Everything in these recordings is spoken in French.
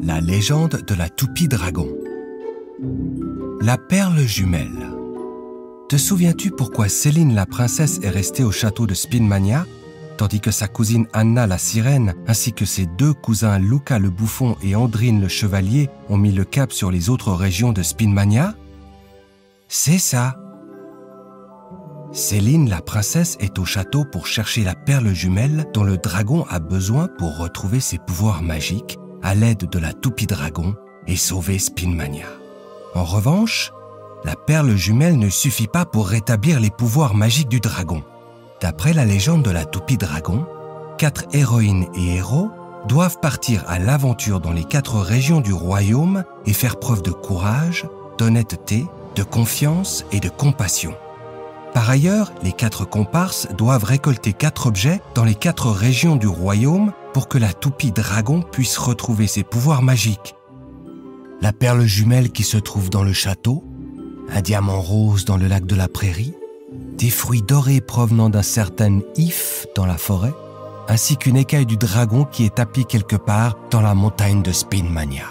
La légende de la toupie dragon. La perle jumelle. Te souviens-tu pourquoi Céline la princesse est restée au château de Spinmania, tandis que sa cousine Anna la sirène, ainsi que ses deux cousins Luca le bouffon et Andrine le chevalier ont mis le cap sur les autres régions de Spinmania? C'est ça. Céline la princesse est au château pour chercher la perle jumelle dont le dragon a besoin pour retrouver ses pouvoirs magiques à l'aide de la toupie dragon et sauver Spinmania. En revanche, la perle jumelle ne suffit pas pour rétablir les pouvoirs magiques du dragon. D'après la légende de la toupie dragon, 4 héroïnes et héros doivent partir à l'aventure dans les 4 régions du royaume et faire preuve de courage, d'honnêteté, de confiance et de compassion. Par ailleurs, les 4 comparses doivent récolter 4 objets dans les 4 régions du royaume pour que la toupie dragon puisse retrouver ses pouvoirs magiques. La perle jumelle qui se trouve dans le château, un diamant rose dans le lac de la prairie, des fruits dorés provenant d'un certain If dans la forêt, ainsi qu'une écaille du dragon qui est tapie quelque part dans la montagne de Spinmania.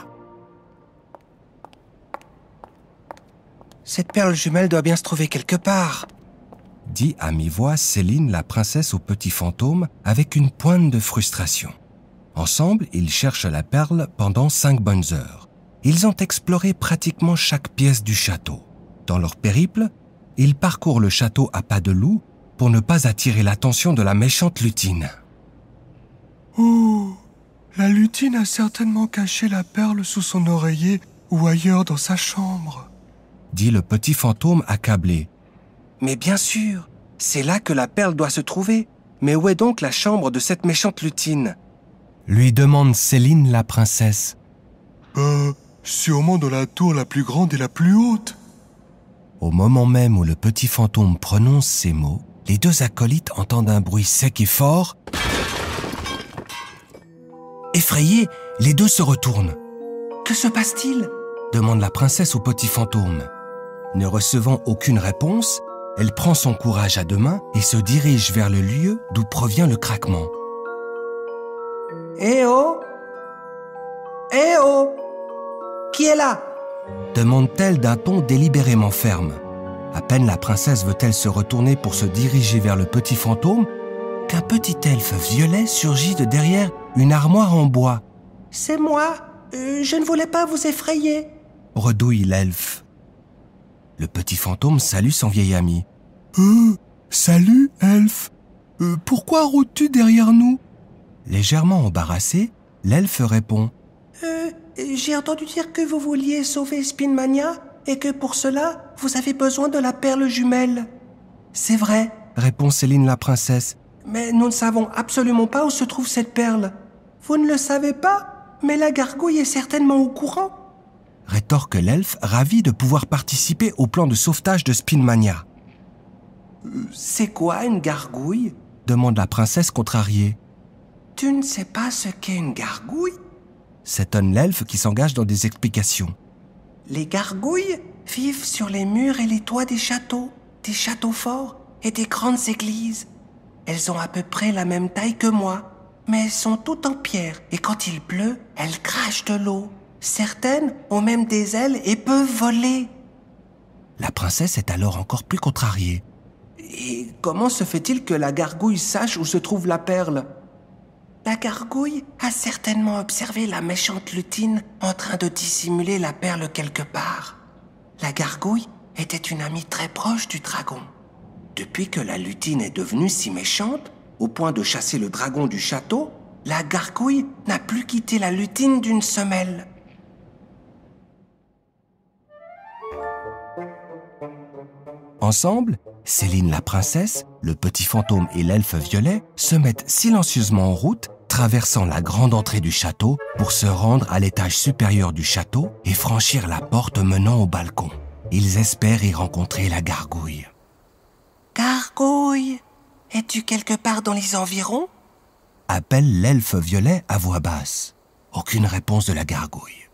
Cette perle jumelle doit bien se trouver quelque part, dit à mi-voix Céline la princesse au petit fantôme avec une pointe de frustration. Ensemble, ils cherchent la perle pendant 5 bonnes heures. Ils ont exploré pratiquement chaque pièce du château. Dans leur périple, ils parcourent le château à pas de loup pour ne pas attirer l'attention de la méchante lutine. Oh, la lutine a certainement caché la perle sous son oreiller ou ailleurs dans sa chambre, dit le petit fantôme accablé. Mais bien sûr, c'est là que la perle doit se trouver. Mais où est donc la chambre de cette méchante lutine? Lui demande Céline la princesse. Sûrement dans la tour la plus grande et la plus haute. Au moment même où le petit fantôme prononce ces mots, les 2 acolytes entendent un bruit sec et fort. Effrayés, les 2 se retournent. Que se passe-t-il? Demande la princesse au petit fantôme. Ne recevant aucune réponse, elle prend son courage à 2 mains et se dirige vers le lieu d'où provient le craquement. « Eh oh! Eh oh! Qui est là ?» demande-t-elle d'un ton délibérément ferme. À peine la princesse veut-elle se retourner pour se diriger vers le petit fantôme qu'un petit elfe violet surgit de derrière une armoire en bois. « C'est moi, je ne voulais pas vous effrayer » redouille l'elfe. Le petit fantôme salue son vieil ami. « Salut, elfe. Pourquoi rôdes-tu derrière nous ?» Légèrement embarrassé, l'elfe répond. J'ai entendu dire que vous vouliez sauver Spinmania et que pour cela, vous avez besoin de la perle jumelle. »« C'est vrai, » répond Céline la princesse. « Mais nous ne savons absolument pas où se trouve cette perle. »« Vous ne le savez pas, mais la gargouille est certainement au courant. » rétorque l'elfe, ravi de pouvoir participer au plan de sauvetage de Spinmania. « C'est quoi une gargouille ?» demande la princesse contrariée. « Tu ne sais pas ce qu'est une gargouille ?» s'étonne l'elfe qui s'engage dans des explications. « Les gargouilles vivent sur les murs et les toits des châteaux forts et des grandes églises. Elles ont à peu près la même taille que moi, mais elles sont toutes en pierre et quand il pleut, elles crachent de l'eau. Certaines ont même des ailes et peuvent voler. » La princesse est alors encore plus contrariée. « Et comment se fait-il que la gargouille sache où se trouve la perle ?» La gargouille a certainement observé la méchante lutine en train de dissimuler la perle quelque part. La gargouille était une amie très proche du dragon. Depuis que la lutine est devenue si méchante, au point de chasser le dragon du château, la gargouille n'a plus quitté la lutine d'une semelle. Ensemble, Céline la princesse, le petit fantôme et l'elfe violet se mettent silencieusement en route, traversant la grande entrée du château pour se rendre à l'étage supérieur du château et franchir la porte menant au balcon. Ils espèrent y rencontrer la gargouille. « Gargouille, es-tu quelque part dans les environs ?» appelle l'elfe violet à voix basse. Aucune réponse de la gargouille.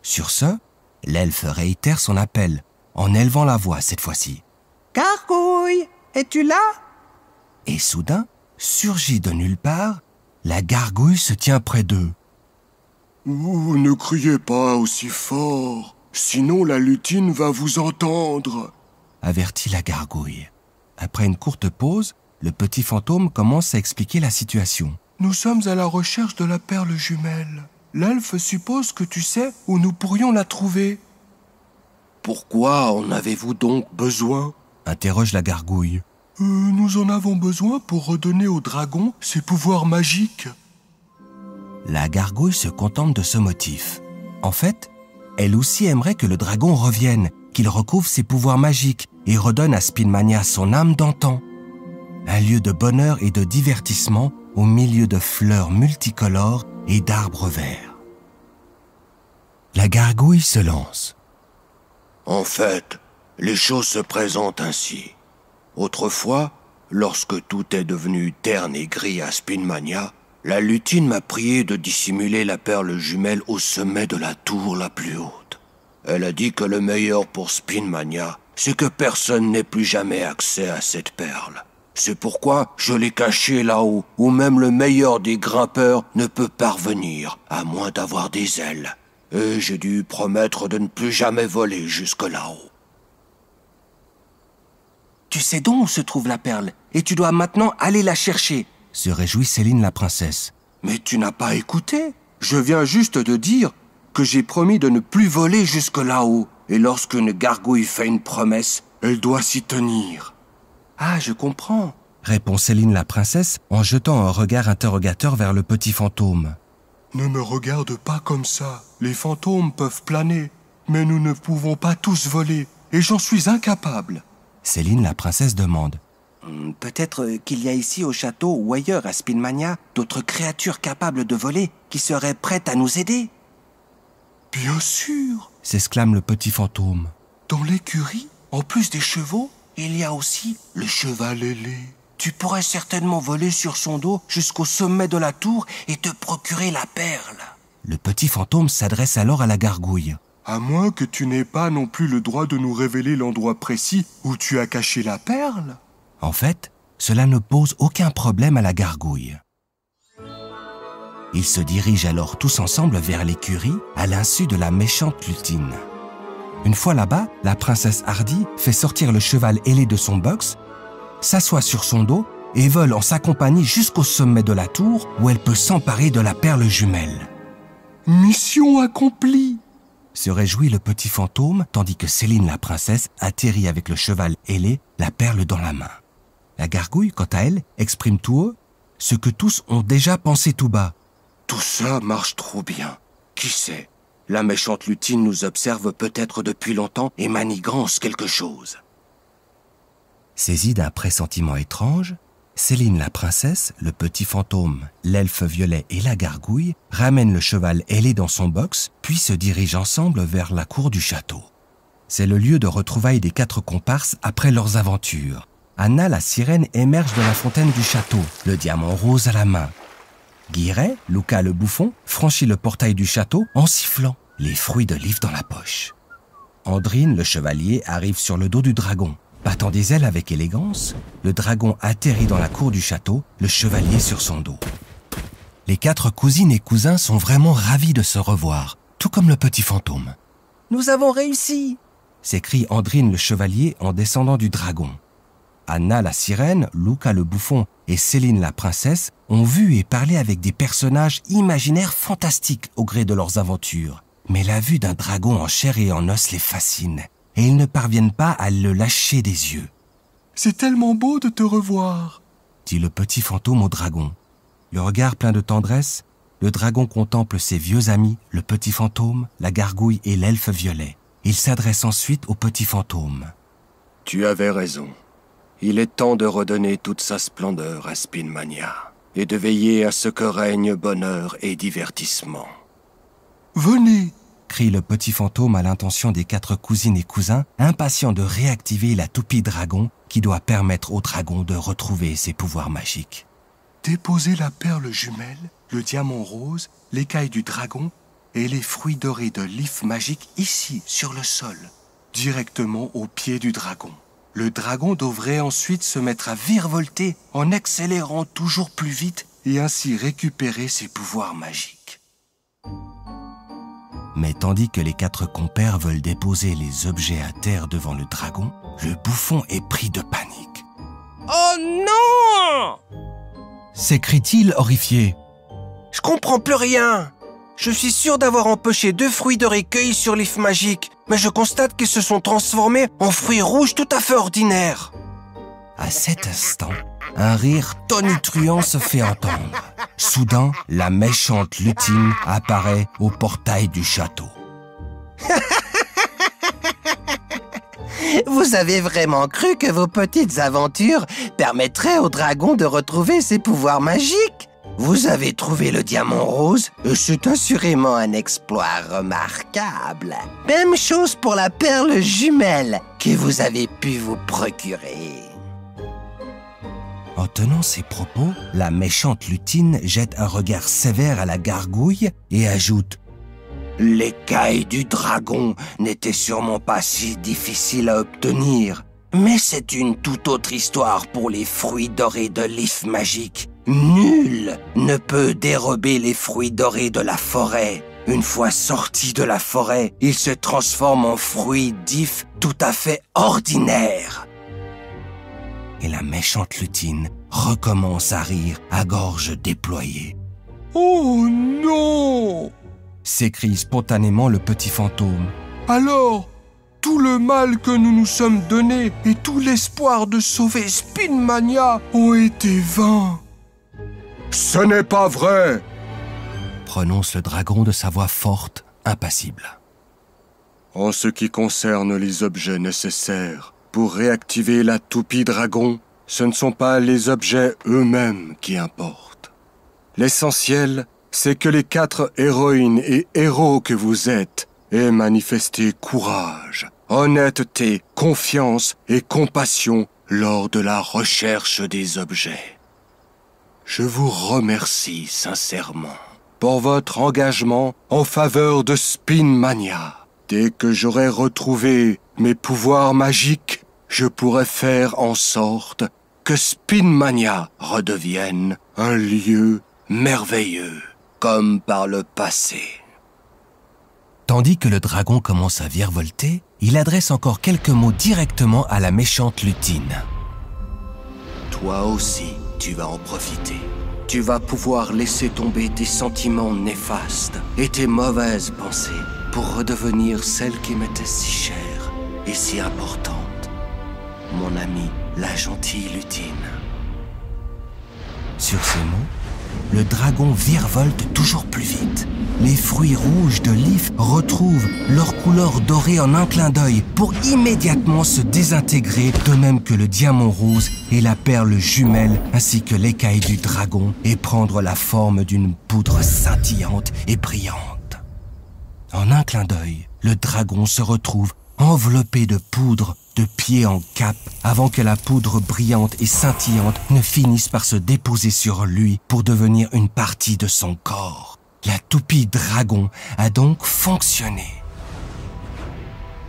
Sur ce, l'elfe réitère son appel, en élevant la voix cette fois-ci. « Gargouille, es-tu là ?» Et soudain, surgit de nulle part, La gargouille se tient près d'eux. Ne criez pas aussi fort, sinon la lutine va vous entendre, avertit la gargouille. Après une courte pause, le petit fantôme commence à expliquer la situation. Nous sommes à la recherche de la perle jumelle. L'elfe suppose que tu sais où nous pourrions la trouver. Pourquoi en avez-vous donc besoin? Interroge la gargouille. Nous en avons besoin pour redonner au dragon ses pouvoirs magiques. La gargouille se contente de ce motif. En fait, elle aussi aimerait que le dragon revienne, qu'il recouvre ses pouvoirs magiques et redonne à Spinmania son âme d'antan. Un lieu de bonheur et de divertissement au milieu de fleurs multicolores et d'arbres verts. La gargouille se lance. En fait, les choses se présentent ainsi. Autrefois, lorsque tout est devenu terne et gris à Spinmania, la lutine m'a prié de dissimuler la perle jumelle au sommet de la tour la plus haute. Elle a dit que le meilleur pour Spinmania, c'est que personne n'ait plus jamais accès à cette perle. C'est pourquoi je l'ai cachée là-haut, où même le meilleur des grimpeurs ne peut parvenir, à moins d'avoir des ailes. Et j'ai dû promettre de ne plus jamais voler jusque là-haut. Tu sais donc où se trouve la perle, et tu dois maintenant aller la chercher. Se réjouit Céline la princesse. Mais tu n'as pas écouté. Je viens juste de dire que j'ai promis de ne plus voler jusque là-haut. Et lorsqu'une gargouille fait une promesse, elle doit s'y tenir. Ah, je comprends, répond Céline la princesse en jetant un regard interrogateur vers le petit fantôme. Ne me regarde pas comme ça. Les fantômes peuvent planer, mais nous ne pouvons pas tous voler, et j'en suis incapable. Céline la princesse demande. Peut-être qu'il y a ici au château ou ailleurs à Spinmania d'autres créatures capables de voler qui seraient prêtes à nous aider. Bien sûr. S'exclame le petit fantôme. Dans l'écurie, en plus des chevaux, il y a aussi le cheval ailé. Tu pourrais certainement voler sur son dos jusqu'au sommet de la tour et te procurer la perle. Le petit fantôme s'adresse alors à la gargouille. À moins que tu n'aies pas non plus le droit de nous révéler l'endroit précis où tu as caché la perle. En fait, cela ne pose aucun problème à la gargouille. Ils se dirigent alors tous ensemble vers l'écurie à l'insu de la méchante lutine. Une fois là-bas, la princesse Hardy fait sortir le cheval ailé de son box, s'assoit sur son dos et vole en sa compagnie jusqu'au sommet de la tour où elle peut s'emparer de la perle jumelle. Mission accomplie! Se réjouit le petit fantôme tandis que Céline la princesse atterrit avec le cheval ailé, la perle dans la main. La gargouille, quant à elle, exprime tout haut ce que tous ont déjà pensé tout bas. Tout ça marche trop bien. Qui sait? La méchante lutine nous observe peut-être depuis longtemps et manigance quelque chose. Saisie d'un pressentiment étrange, Céline la princesse, le petit fantôme, l'elfe violet et la gargouille ramènent le cheval ailé dans son box, puis se dirigent ensemble vers la cour du château. C'est le lieu de retrouvailles des 4 comparses après leurs aventures. Anna la sirène émerge de la fontaine du château, le diamant rose à la main. Guiret, Luca le bouffon, franchit le portail du château en sifflant, les fruits de l'if dans la poche. Andrine, le chevalier, arrive sur le dos du dragon. Battant des ailes avec élégance, le dragon atterrit dans la cour du château, le chevalier sur son dos. Les 4 cousines et cousins sont vraiment ravis de se revoir, tout comme le petit fantôme. « Nous avons réussi !» s'écrie Andrine le chevalier en descendant du dragon. Anna la sirène, Luca le bouffon et Céline la princesse ont vu et parlé avec des personnages imaginaires fantastiques au gré de leurs aventures. Mais la vue d'un dragon en chair et en os les fascine, et ils ne parviennent pas à le lâcher des yeux. « C'est tellement beau de te revoir !» dit le petit fantôme au dragon. Le regard plein de tendresse, le dragon contemple ses vieux amis, le petit fantôme, la gargouille et l'elfe violet. Il s'adresse ensuite au petit fantôme. « Tu avais raison. Il est temps de redonner toute sa splendeur à Spinmania et de veiller à ce que règne bonheur et divertissement. » « Venez !» crie le petit fantôme à l'intention des 4 cousines et cousins, impatients de réactiver la toupie dragon qui doit permettre au dragon de retrouver ses pouvoirs magiques. Déposez la perle jumelle, le diamant rose, l'écaille du dragon et les fruits dorés de l'if magique ici, sur le sol, directement au pied du dragon. Le dragon devrait ensuite se mettre à virevolter en accélérant toujours plus vite et ainsi récupérer ses pouvoirs magiques. Mais tandis que les 4 compères veulent déposer les objets à terre devant le dragon, le bouffon est pris de panique. « Oh non !» s'écrie-t-il horrifié. « Je comprends plus rien. Je suis sûr d'avoir empoché 2 fruits de récueil sur l'if magique, mais je constate qu'ils se sont transformés en fruits rouges tout à fait ordinaires. » À cet instant, un rire tonitruant se fait entendre. Soudain, la méchante lutine apparaît au portail du château. Vous avez vraiment cru que vos petites aventures permettraient au dragon de retrouver ses pouvoirs magiques? Vous avez trouvé le diamant rose et c'est assurément un exploit remarquable. Même chose pour la perle jumelle que vous avez pu vous procurer. En tenant ces propos, la méchante lutine jette un regard sévère à la gargouille et ajoute « L'écaille du dragon n'était sûrement pas si difficile à obtenir, mais c'est une toute autre histoire pour les fruits dorés de l'if magique. Nul ne peut dérober les fruits dorés de la forêt. Une fois sortis de la forêt, ils se transforment en fruits d'if tout à fait ordinaires. » Et la méchante lutine recommence à rire à gorge déployée. « Oh non !» s'écrie spontanément le petit fantôme. « Alors, tout le mal que nous nous sommes donné et tout l'espoir de sauver Spinmania ont été vains. »« Ce n'est pas vrai !» prononce le dragon de sa voix forte, impassible. « En ce qui concerne les objets nécessaires, pour réactiver la toupie dragon, ce ne sont pas les objets eux-mêmes qui importent. L'essentiel, c'est que les 4 héroïnes et héros que vous êtes aient manifesté courage, honnêteté, confiance et compassion lors de la recherche des objets. Je vous remercie sincèrement pour votre engagement en faveur de Spinmania. Dès que j'aurai retrouvé mes pouvoirs magiques, je pourrai faire en sorte que Spinmania redevienne un lieu merveilleux, comme par le passé. Tandis que le dragon commence à virevolter, il adresse encore quelques mots directement à la méchante lutine. Toi aussi, tu vas en profiter. Tu vas pouvoir laisser tomber tes sentiments néfastes et tes mauvaises pensées pour redevenir celle qui m'était si chère et si importante. Mon ami, la gentille lutine. Sur ces mots, le dragon virevolte toujours plus vite. Les fruits rouges de l'if retrouvent leur couleur dorée en un clin d'œil pour immédiatement se désintégrer, de même que le diamant rose et la perle jumelle ainsi que l'écaille du dragon et prendre la forme d'une poudre scintillante et brillante. En un clin d'œil, le dragon se retrouve enveloppé de poudre de pied en cap avant que la poudre brillante et scintillante ne finisse par se déposer sur lui pour devenir une partie de son corps. La toupie dragon a donc fonctionné.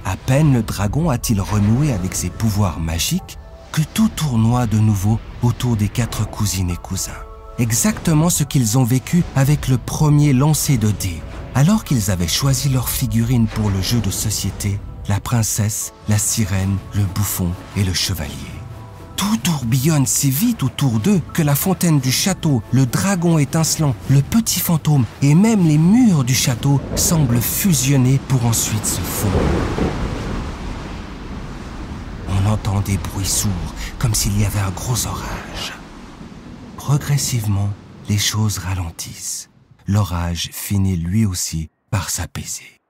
À peine le dragon a-t-il renoué avec ses pouvoirs magiques que tout tournoie de nouveau autour des 4 cousines et cousins. Exactement ce qu'ils ont vécu avec le premier lancer de dés. Alors qu'ils avaient choisi leur figurine pour le jeu de société, la princesse, la sirène, le bouffon et le chevalier. Tout tourbillonne si vite autour d'eux que la fontaine du château, le dragon étincelant, le petit fantôme et même les murs du château semblent fusionner pour ensuite se fondre. On entend des bruits sourds comme s'il y avait un gros orage. Progressivement, les choses ralentissent. L'orage finit lui aussi par s'apaiser.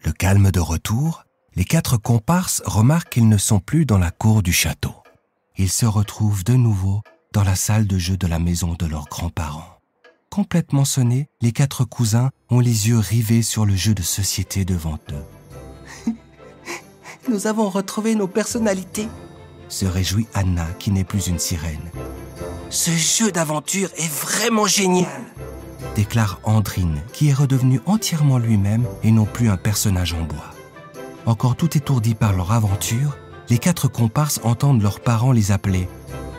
Le calme de retour, les 4 comparses remarquent qu'ils ne sont plus dans la cour du château. Ils se retrouvent de nouveau dans la salle de jeu de la maison de leurs grands-parents. Complètement sonnés, les 4 cousins ont les yeux rivés sur le jeu de société devant eux. « Nous avons retrouvé nos personnalités !» se réjouit Anna, qui n'est plus une sirène. « Ce jeu d'aventure est vraiment génial !» déclare Andrine, qui est redevenu entièrement lui-même et non plus un personnage en bois. Encore tout étourdis par leur aventure, les 4 comparses entendent leurs parents les appeler.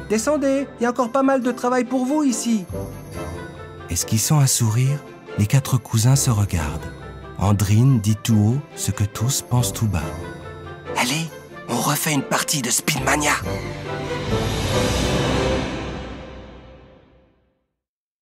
Descendez, il y a encore pas mal de travail pour vous ici. Esquissant un sourire, les 4 cousins se regardent. Andrine dit tout haut ce que tous pensent tout bas. Allez, on refait une partie de Spinmania.